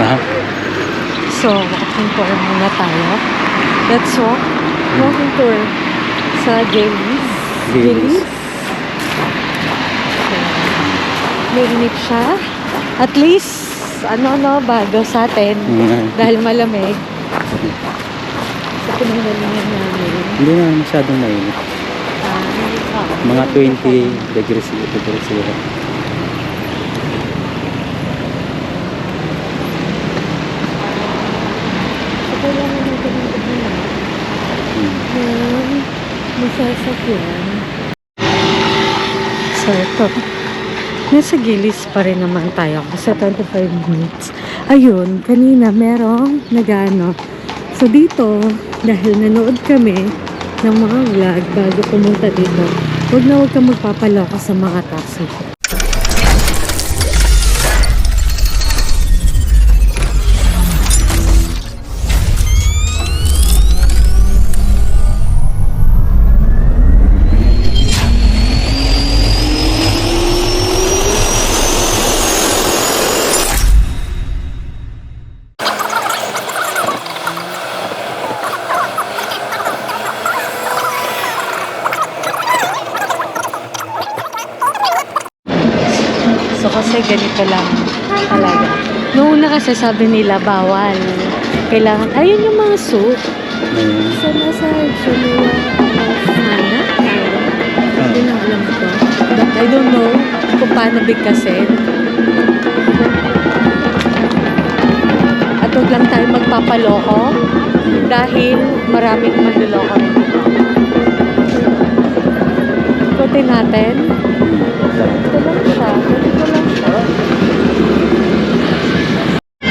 Aha. So, walking tour muna tayo. Let's walk. Walking tour sa Gillies. Gillies. So, mainit siya. At least, bago sa atin. Dahil malamig. Sa pinanggalingan namin. Hindi na masyadong mainit. Mga 20 degrees yun. Kailangan natin ng masasakyan. So, ito. Nasa Gillies pa rin naman tayo kasi 25 minutes. Ayun, kanina merong nagano. So, dito, dahil nanood kami ng mga vlog bago pumunta dito, huwag kang magpapaloko sa mga taxi. So, kasi ganito lang talaga. Noong una kasi sabi nila, bawal. Kailangan, ayun yung mga soup. So, nasa sana. Hindi na alam ko. But I don't know kung paano bigkasin. At huwag lang tayo magpapaloko dahil maraming manluloko rin dito. Ikutin natin. Ito lang siya.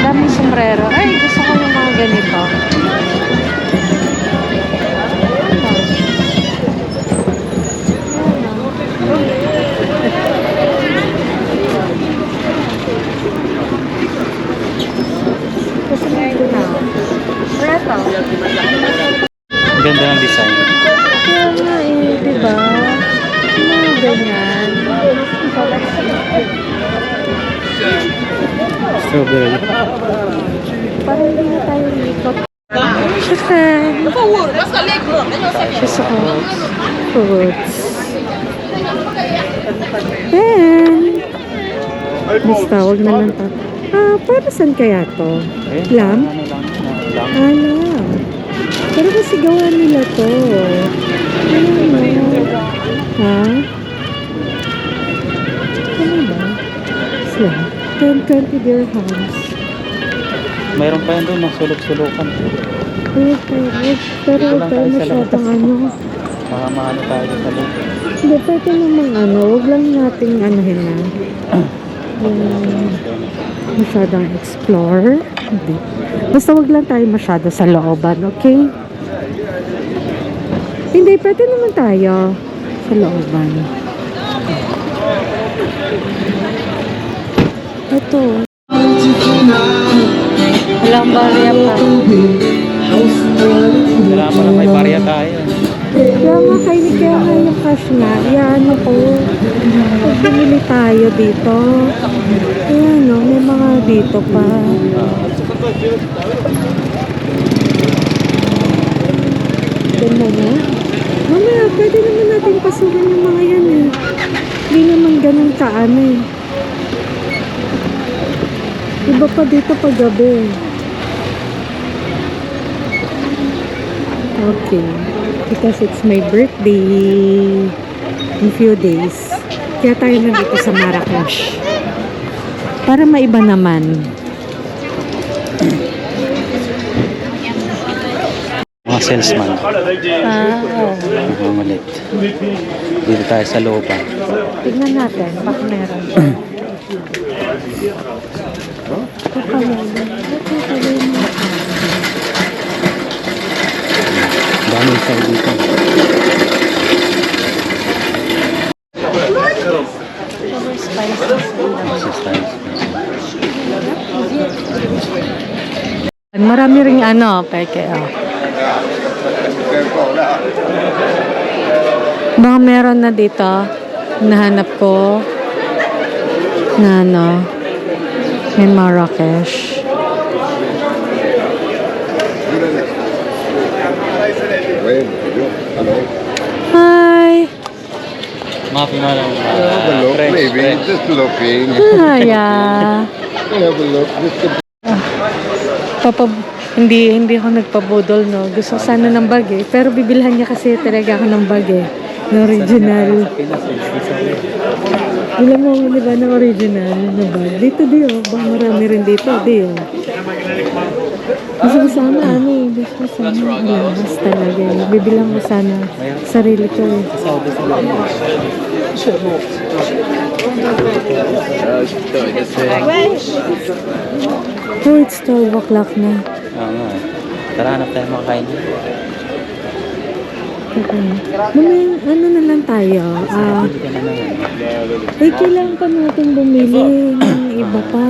Daming sombrero. Ay, gusto ko yung mga ganito. Gusto mo ito na. Reto. Ganda ng design. Kaya nga diba? Mga ganyan. Strawberry. Parang hindi na tayo likot. Chicken. Fruits. Then, basta, huwag na lang to. Para saan kaya to? Lamp? Lamp. Pero kasi gawa nila to. Ha? Ano ba? Sila. 10-20 dirhams. Mayroon pa yan doon, sulok-sulokan. Pero ito masyadong ano. Baka maano tayo sa loob. Hindi, pwede namang huwag lang nating anuhin na. Masyadong explore. Hindi. Basta huwag lang tayo masyado sa looban, okay? Hindi, pwede naman tayo sa looban. Ito. Walang barya pa. Wala pa na may barya tayo. Kaya nga yung cash na. Yan ako. Pag bumili tayo dito. Ayan o, may mga dito pa. Ganda na. Mamaya, pwede naman natin pasukin yung mga yan eh. Hindi naman ganun kaano eh. Iba pa dito pag gabi. Okay. Because it's my birthday in few days. Kaya tayo nandito sa Marrakesh. Para maiba naman. Mga salesman. Oo. Mamalit. Dito tayo sa looban. Tignan natin. Baka meron. Dami tayo dito. Marami ring peke. Baka meron na dito. Nahanap ko na in Marrakesh. Hello. Hi! Mapi mo lang. Have a look, maybe. Just looking. Hiya! Have a look. Just Hindi ako nagpabudol, no. Gusto ko sana ng bag eh. Pero bibilhan niya kasi talaga ako ng bag eh. Na original. Sa Pinas eh. Alam mo, di ba, na original na bag? Dito, di oh. Baka marami rin dito, di oh. Gusto ko sana, ano eh. Gusto ko sana alahas talaga eh. Bibilang ko sana sarili ko eh. Saudi sa Pinas. Oh, it's 12 o'clock na. Oo nga. Tara, hanap tayo makakain. Okay. Mamaya, ano na lang tayo? Hindi ka na naman. Kailangan pa natin bumili ng iba pa.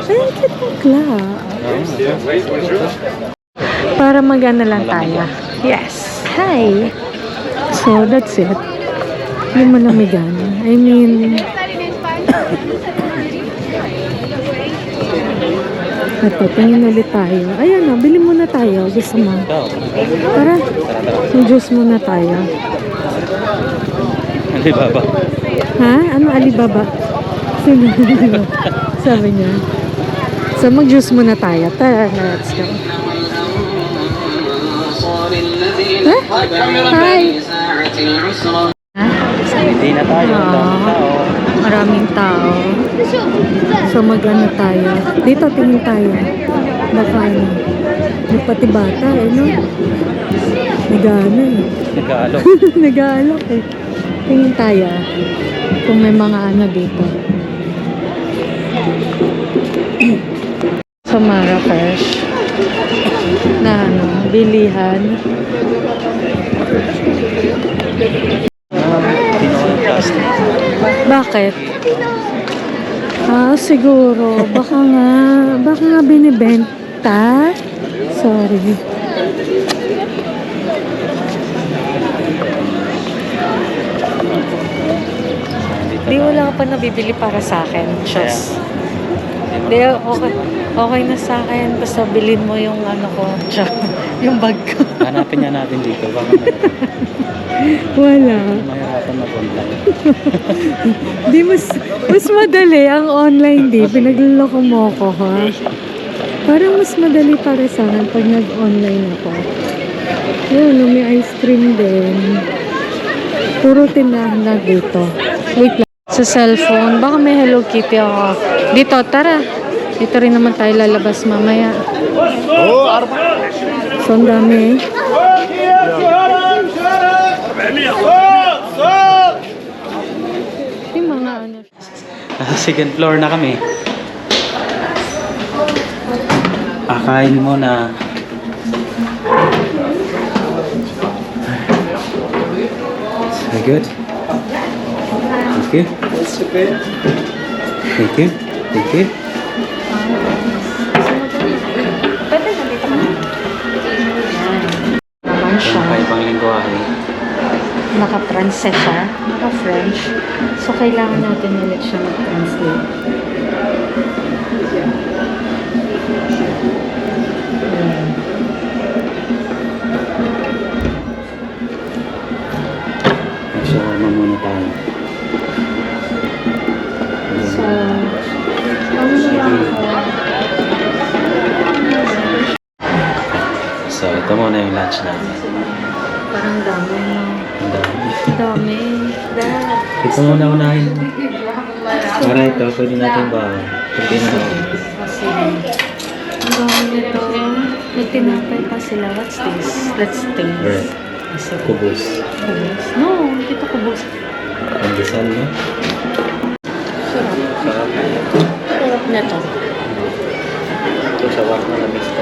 Ayun, kitokla. Para magana lang tayo. Yes. Hi. So, that's it. Yung malamigan. I mean, ito, tingin ulit tayo. Ayan o, bili muna tayo. Gusto mo? Tara, yung juice muna tayo. Alibaba. Ha? Ano Alibaba? Sino? Sabi niya. So, mag-juice muna tayo. Tara, let's go. Hi! Hindi na tayo. Ang daming tao. Maraming tao. So, mag-ano tayo. Dito, tingin tayo. Baka ano. May pati bata, eh, no? Nag-ano eh. Nag-aalok. Nag-aalok eh. Tingin tayo. Kung may mga ano dito. Sa Marrakesh. Na ano, bilihan. Kinuha ng plastic. Bakit? Siguro. Baka nga binibenta. Sorry. Di wala ka pa nabibili para sa akin. Diyos. Di, okay na sa akin. Basta bilhin mo yung ano ko. Yung bag ko. Hanapin niya natin dito. Baka Wala. mahirapan mag-online. Di mas madali ang online di. Pinagluloko mo ko ha. Parang mas madali para sa akin pag nag-online ako. Yun, may ice cream din. Puro tinahan na dito. Wait lang. Sa cellphone. Baka may Hello Kitty ako. Dito, tara. Dito rin naman tayo lalabas mamaya. So, ang dami. Yung mga ano. Second floor na kami. Akain mo na. Very good. Thank you. Thank you. Thank you. Pwede na dito ka na. Naman siya. Yung ibang lingwahe. Naka-translate siya. Naka-French. So, kailangan natin ulit siya mag-translate. Shawarma muna tayo. So, ano na lang ako? So, ito muna yung lunch natin. Parang dami na. Ang dami. Dami. Dad. Ito muna unahin mo. Para ito, pwede natin ba? Pwede na ako. Kasi, ang dami nito. May tinapay pa sila. What's this? Let's taste. Bread. Kubos. Kubos? No, dito kubos. Pandesal, no? Sarap. Sarap. Sarap na to. Ito, shawarma na mix ko.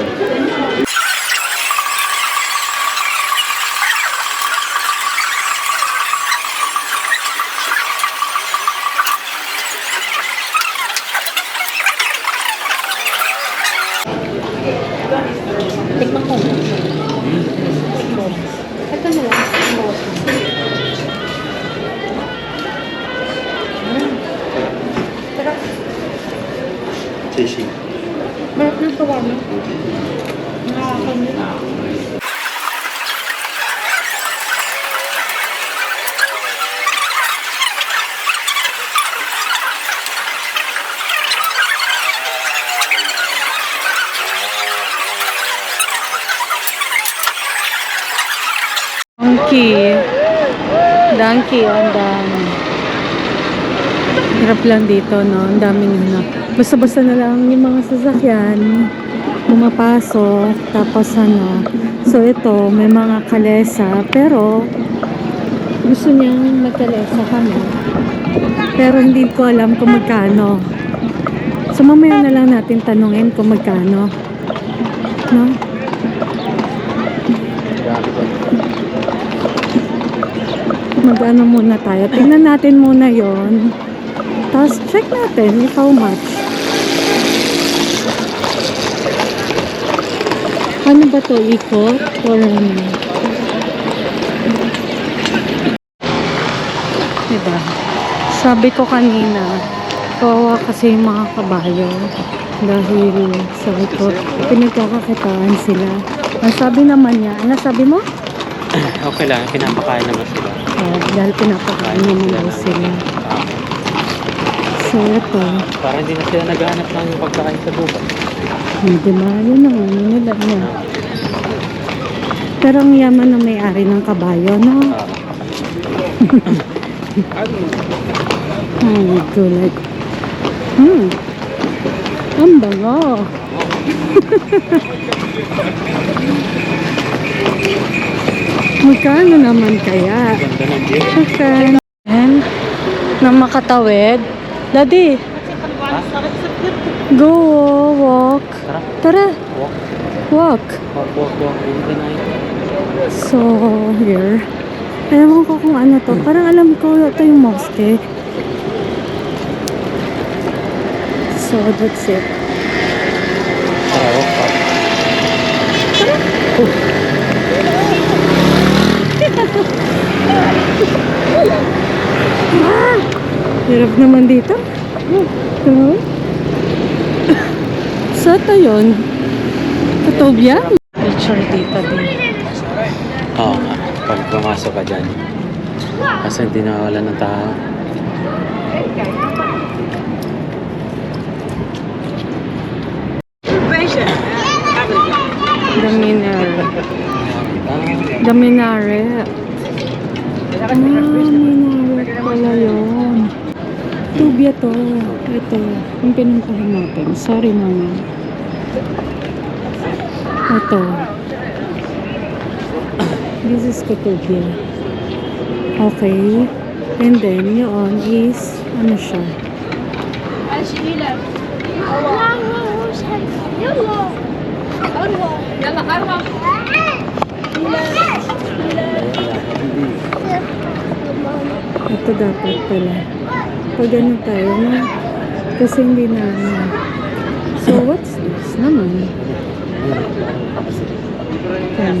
Tikman ko. Ito na lang. Sarap. Cheesy. Marap ng kawan. Donkey. Donkey, ang dami. Hirap lang dito, no? Ang daming ano. Basta-basta na lang yung mga sasakyan. Pumapasok. Tapos ano. So ito, may mga kalesa. Pero, gusto niyang magkalesa kami. Pero hindi ko alam kung magkano. So mamaya na lang natin tanungin kung magkano. No? Mag-ano muna tayo. Tingnan natin muna yon. Tapos check natin if how much. Ano ba to? Ikot? Or ano? Diba? Sabi ko kanina, kawawa kasi yung mga kabayo. Dahil sabi ko, pinagkakakitaan sila. Ang sabi naman niya, ano sabi mo? Okay lang, pinapakain naman sila. Dahil pinapakain naman daw sila. So ito, Para hindi na sila naghahanap ng pagkain sa gubat. hindi ba? Yun na nga, nila na. Pero ang yaman ng may-ari ng kabayo, no? Oh, good. Ang bango. Magkano naman kaya? Ganda ng view. Okay. And, na makatawid. Daddy, go walk. Tara, Tara, walk. walk. Walk in the night. So, here. Alam ko kung ano to. Parang alam ko ito yung mosque. So, that's it. Tara, walk pa. Hirap naman dito. Ito. Saan to yun? Katobia? Picture dito din. Oo nga, pag pumasok ka dyan. Kasi hindi nawala ng tao. The Minaret. The Minaret. Minaret pala yun. Tubia to. Ito. Yung pinuntahan natin. Sorry naman. Ito. This is Kutubia. Okay. And then, yun is, ano siya? Ito dapat pala. Pag ano tayo, no? Kasi hindi na, ano. So, what's this naman? Yan.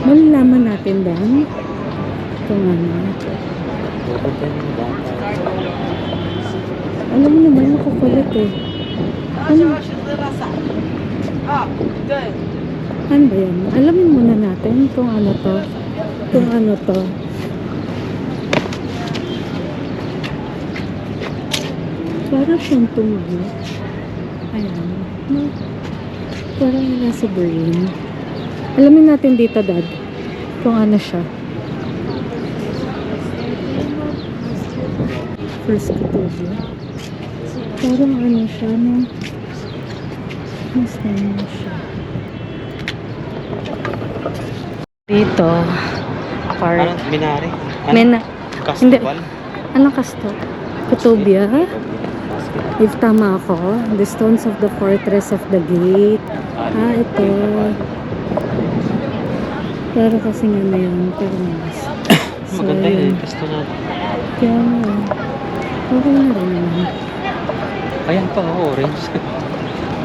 Malalaman natin dan kung ano. Alam mo naman, makukulit eh. Ano? Ano ba yan? Alamin muna natin kung ano to. Kung ano to. Para siyang tumalo. Ayan. No? Parang nasa brain. Alamin natin dito, Dad. Kung ano siya. First Kutubia. Parang ano siya, no? Mas ano siya. Dito. Parang Park. Minari. Mena. Castubal. Anong kasto? Kutubia? If tama ako, the stones of the fortress of the gate. Ah, ito. Pero kasi nga na yun, termas. So, Maganda yun. yun. Gusto natin. Kaya nga. Okay na rin naman. Ayan pa, orange.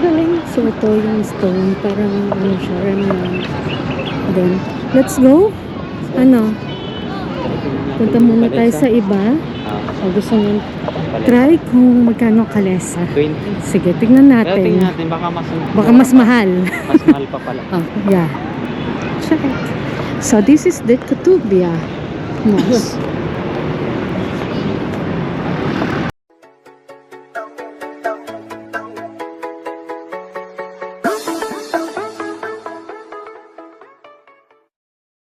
Galing. So, ito yung stone. Parang ano siya, remnant. Then, let's go. Ano? Punta muna tayo sa iba. O, gusto nyo try kung magkano kalesa. 20. Sige, tignan Pero tingnan natin. natin, Baka mas mahal. mas mahal pa pala. Oh, yeah. Check it. So, this is the Kutubia Mosque.